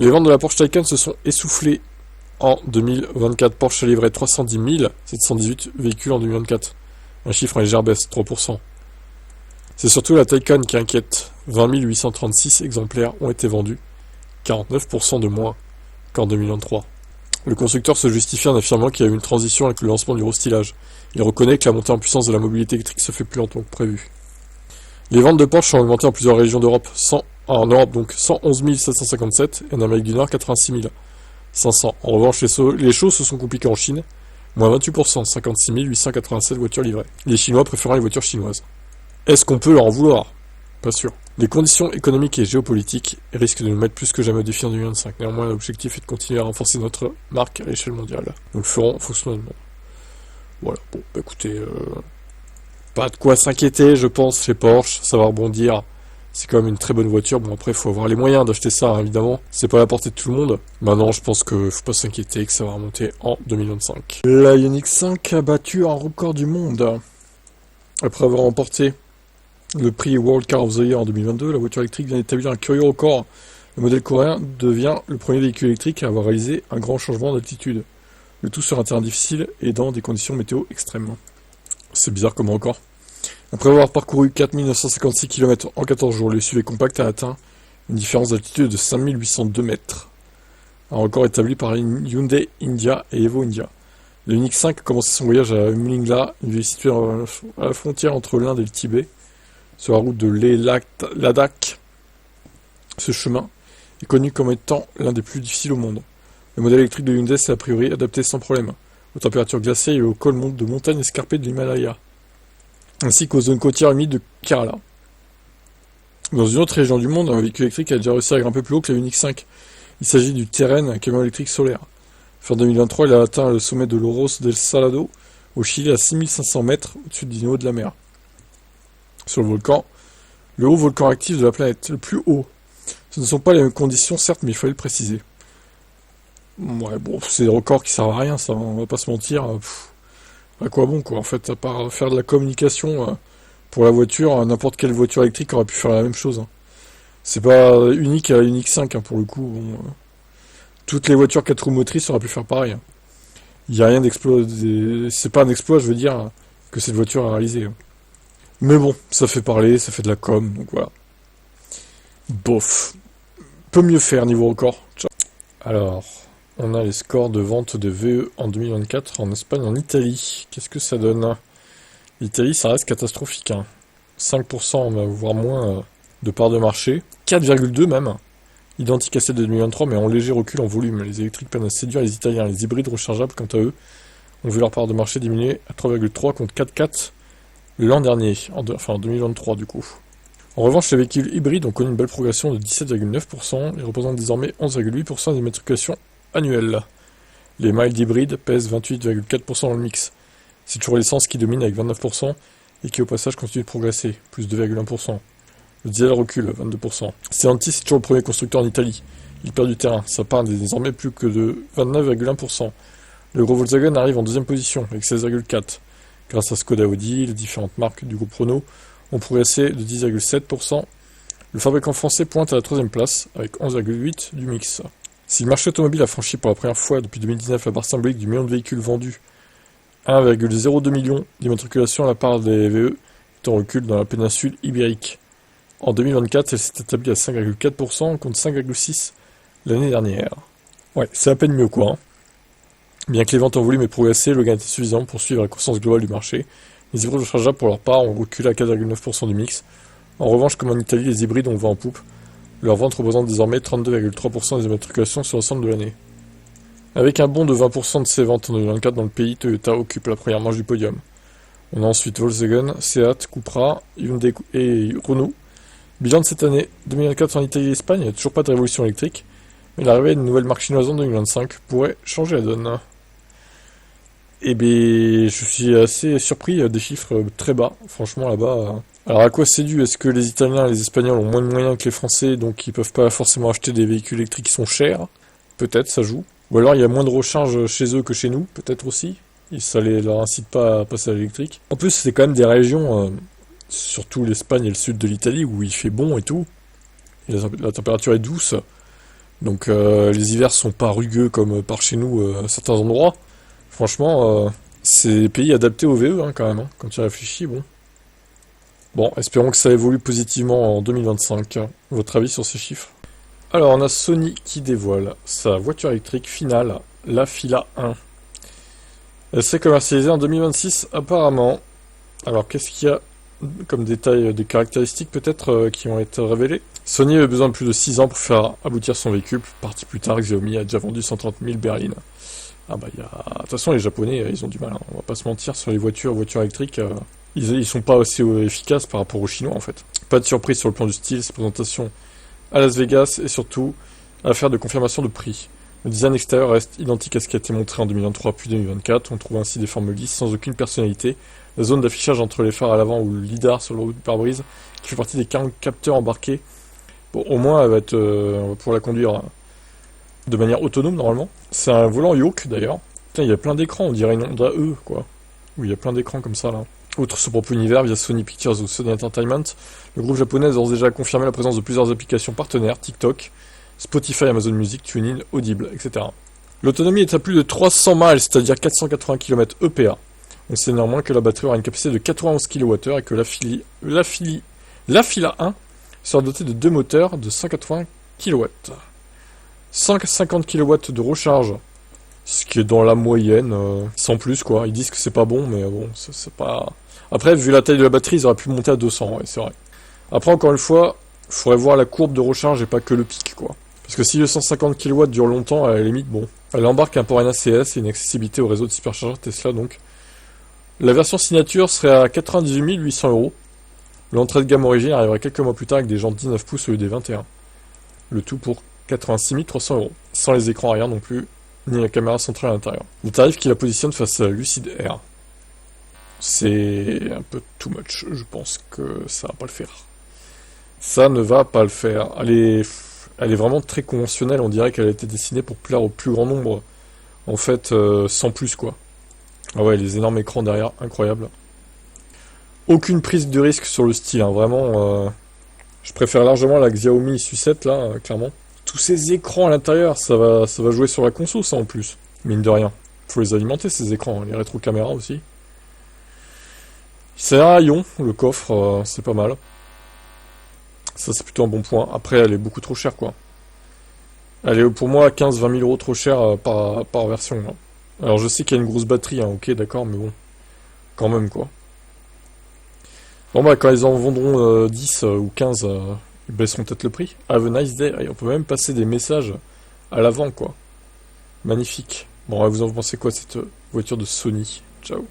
Les ventes de la Porsche Taycan se sont essoufflées en 2024. Porsche a livré 310 718 véhicules en 2024. Un chiffre en légère baisse, 3%. C'est surtout la Taycan qui inquiète. 20 836 exemplaires ont été vendus, 49% de moins qu'en 2023. Le constructeur se justifie en affirmant qu'il y a eu une transition avec le lancement du restylage. Il reconnaît que la montée en puissance de la mobilité électrique se fait plus lentement que prévu. Les ventes de Porsche ont augmenté en plusieurs régions d'Europe. En Europe, donc 111 757 et en Amérique du Nord, 86 500. En revanche, les choses se sont compliquées en Chine. Moins 28%, 56 887 voitures livrées. Les Chinois préférant les voitures chinoises. Est-ce qu'on peut leur en vouloir? Pas sûr. Les conditions économiques et géopolitiques risquent de nous mettre plus que jamais au défi en 2025. Néanmoins, l'objectif est de continuer à renforcer notre marque à l'échelle mondiale. Nous le ferons en fonction de notre monde. Voilà, bon, bah écoutez, pas de quoi s'inquiéter, je pense, chez Porsche, ça va rebondir. C'est quand même une très bonne voiture. Bon, après, il faut avoir les moyens d'acheter ça, hein, évidemment. C'est pas à la portée de tout le monde. Maintenant, je pense que faut pas s'inquiéter, que ça va remonter en 2025. La Ioniq 5 a battu un record du monde. Après avoir remporté le prix World Car of the Year en 2022, la voiture électrique vient d'établir un curieux record. Le modèle coréen devient le premier véhicule électrique à avoir réalisé un grand changement d'altitude. Le tout sur un terrain difficile et dans des conditions météo extrêmes. C'est bizarre comme record. Après avoir parcouru 4956 km en 14 jours, le SUV compact a atteint une différence d'altitude de 5802 mètres. Un record établi par Hyundai India et Evo India. Le Ioniq 5 a commencé son voyage à Mlingla, une ville située à la frontière entre l'Inde et le Tibet, sur la route de Leh-Ladakh. Ce chemin est connu comme étant l'un des plus difficiles au monde. Le modèle électrique de Hyundai s'est a priori adapté sans problème aux températures glaciaires et aux cols de montagnes escarpées de l'Himalaya, ainsi qu'aux zones côtières humides de Kerala. Dans une autre région du monde, un véhicule électrique a déjà réussi à grimper plus haut que la Ioniq 5. Il s'agit du Terren, un camion électrique solaire. Fin 2023, il a atteint le sommet de Loros del Salado, au Chili, à 6500 mètres au-dessus du niveau de la mer. Sur le volcan, le haut volcan actif de la planète, le plus haut. Ce ne sont pas les mêmes conditions, certes, mais il fallait le préciser. Ouais, bon, c'est des records qui servent à rien, ça, on va pas se mentir. À quoi bon, quoi, en fait, à part faire de la communication pour la voiture, n'importe quelle voiture électrique aurait pu faire la même chose. Hein. C'est pas unique à la Ioniq 5, hein, pour le coup. Bon, toutes les voitures 4 roues motrices auraient pu faire pareil. Il n'y a rien d'exploit. C'est pas un exploit, je veux dire, que cette voiture a réalisé. Hein. Mais bon, ça fait parler, ça fait de la com, donc voilà. Bof. Peut mieux faire niveau record. Ciao. Alors, on a les scores de vente de VE en 2024 en Espagne, en Italie. Qu'est-ce que ça donne? L'Italie, ça reste catastrophique. Hein. 5%, voire moins, de part de marché. 4,2 même. Identique à celle de 2023, mais en léger recul en volume. Les électriques peinent à séduire les Italiens. Les hybrides rechargeables, quant à eux, ont vu leur part de marché diminuer à 3,3 contre 4,4 l'an dernier, en 2023 du coup. En revanche, les véhicules hybrides ont connu une belle progression de 17,9% et représentent désormais 11,8% des immatriculations annuelles. Les mild hybrides pèsent 28,4% dans le mix. C'est toujours l'essence qui domine avec 29% et qui au passage continue de progresser, plus 2,1%. Le diesel recule, 22%. Stellantis est toujours le premier constructeur en Italie. Il perd du terrain, sa part n'est désormais plus que de 29,1%. Le gros Volkswagen arrive en deuxième position, avec 16,4%. Grâce à Skoda Audi, les différentes marques du groupe Renault ont progressé de 10,7%. Le fabricant français pointe à la troisième place, avec 11,8% du mix. Si le marché automobile a franchi pour la première fois depuis 2019 la barre symbolique du million de véhicules vendus, 1,02 million d'immatriculations à la part des VE est en recul dans la péninsule ibérique. En 2024, elle s'est établie à 5,4% contre 5,6% l'année dernière. Ouais, c'est à peine mieux quoi. Hein. Bien que les ventes en volume aient progressé, le gain était suffisant pour suivre la croissance globale du marché. Les hybrides rechargeables pour leur part ont reculé à 4,9% du mix. En revanche, comme en Italie, les hybrides ont vent en poupe. Leurs ventes représentent désormais 32,3% des immatriculations sur l'ensemble de l'année. Avec un bond de 20% de ces ventes en 2024 dans le pays, Toyota occupe la première marche du podium. On a ensuite Volkswagen, Seat, Cupra, Hyundai et Renault. Bilan de cette année 2024 en Italie et Espagne, il n'y a toujours pas de révolution électrique, mais l'arrivée d'une nouvelle marque chinoise en 2025 pourrait changer la donne. Eh bien, je suis assez surpris des chiffres très bas, franchement là-bas. Alors à quoi c'est dû? Est-ce que les Italiens et les Espagnols ont moins de moyens que les Français, donc ils peuvent pas forcément acheter des véhicules électriques qui sont chers? Peut-être, ça joue. Ou alors il y a moins de recharge chez eux que chez nous, peut-être aussi. Et ça leur incite pas à passer à l'électrique. En plus, c'est quand même des régions, surtout l'Espagne et le sud de l'Italie, où il fait bon et tout. Et la température est douce. Donc les hivers sont pas rugueux comme par chez nous à certains endroits. Franchement, c'est des pays adaptés au VE hein, quand même, hein, quand tu réfléchis, bon. Bon, espérons que ça évolue positivement en 2025. Votre avis sur ces chiffres? Alors, on a Sony qui dévoile sa voiture électrique finale, la Fila 1. Elle serait commercialisée en 2026 apparemment. Alors, qu'est-ce qu'il y a comme détail, des caractéristiques peut-être qui vont être révélées? Sony avait besoin de plus de 6 ans pour faire aboutir son véhicule. Parti plus tard, Xiaomi a déjà vendu 130 000 berlines. Ah bah, de toute façon, les Japonais, ils ont du mal. Hein. On va pas se mentir, sur les voitures électriques, ils sont pas aussi efficaces par rapport aux Chinois, en fait. Pas de surprise sur le plan du style, sa présentation à Las Vegas, et surtout, affaire de confirmation de prix. Le design extérieur reste identique à ce qui a été montré en 2023 puis 2024. On trouve ainsi des formes lisses sans aucune personnalité. La zone d'affichage entre les phares à l'avant ou le lidar sur le pare-brise, qui fait partie des 40 capteurs embarqués. Bon, au moins, elle va être, on va pouvoir la conduire de manière autonome, normalement. C'est un volant yoke, d'ailleurs. Putain, il y a plein d'écrans, on dirait une Honda E, quoi. Oui, il y a plein d'écrans comme ça, là. Outre son propre univers, via Sony Pictures ou Sony Entertainment, le groupe japonais a d'ores déjà confirmé la présence de plusieurs applications partenaires, TikTok, Spotify, Amazon Music, TuneIn, Audible, etc. L'autonomie est à plus de 300 miles, c'est-à-dire 480 km EPA. On sait néanmoins que la batterie aura une capacité de 91 kWh et que la Fila 1 sera dotée de deux moteurs de 180 kW. 150 kW de recharge, ce qui est dans la moyenne, sans plus quoi. Ils disent que c'est pas bon, mais bon, c'est pas... Après, vu la taille de la batterie, ils auraient pu monter à 200, ouais, c'est vrai. Après, encore une fois, il faudrait voir la courbe de recharge et pas que le pic, quoi. Parce que si le 150 kW dure longtemps, à la limite, bon. Elle embarque un port NACS et une accessibilité au réseau de superchargeurs Tesla, donc. La version signature serait à 98 800 €. L'entrée de gamme origine arriverait quelques mois plus tard avec des jantes 19 pouces au lieu des 21. Le tout pour 86 300 €. Sans les écrans arrière non plus, ni la caméra centrale à l'intérieur. Le tarif qui la positionne face à Lucid Air. C'est un peu too much. Je pense que ça va pas le faire. Ça ne va pas le faire. Elle est vraiment très conventionnelle. On dirait qu'elle a été dessinée pour plaire au plus grand nombre. En fait, sans plus, quoi. Ah ouais, les énormes écrans derrière, incroyable. Aucune prise de risque sur le style, hein. Vraiment. Je préfère largement la Xiaomi Su7, là, clairement. Tous ces écrans à l'intérieur, ça va jouer sur la console, ça, en plus. Mine de rien. Faut les alimenter, ces écrans. Les rétro-caméras aussi. C'est un rayon, le coffre, c'est pas mal. Ça, c'est plutôt un bon point. Après, elle est beaucoup trop chère, quoi. Elle est, pour moi, 15-20 000 € trop chère par version, là. Alors, je sais qu'il y a une grosse batterie, hein, ok, d'accord, mais bon. Quand même, quoi. Bon, bah, quand ils en vendront 10 ou 15, ils baisseront peut-être le prix. Have a nice day. Et on peut même passer des messages à l'avant, quoi. Magnifique. Bon, vous en pensez quoi, cette voiture de Sony? Ciao.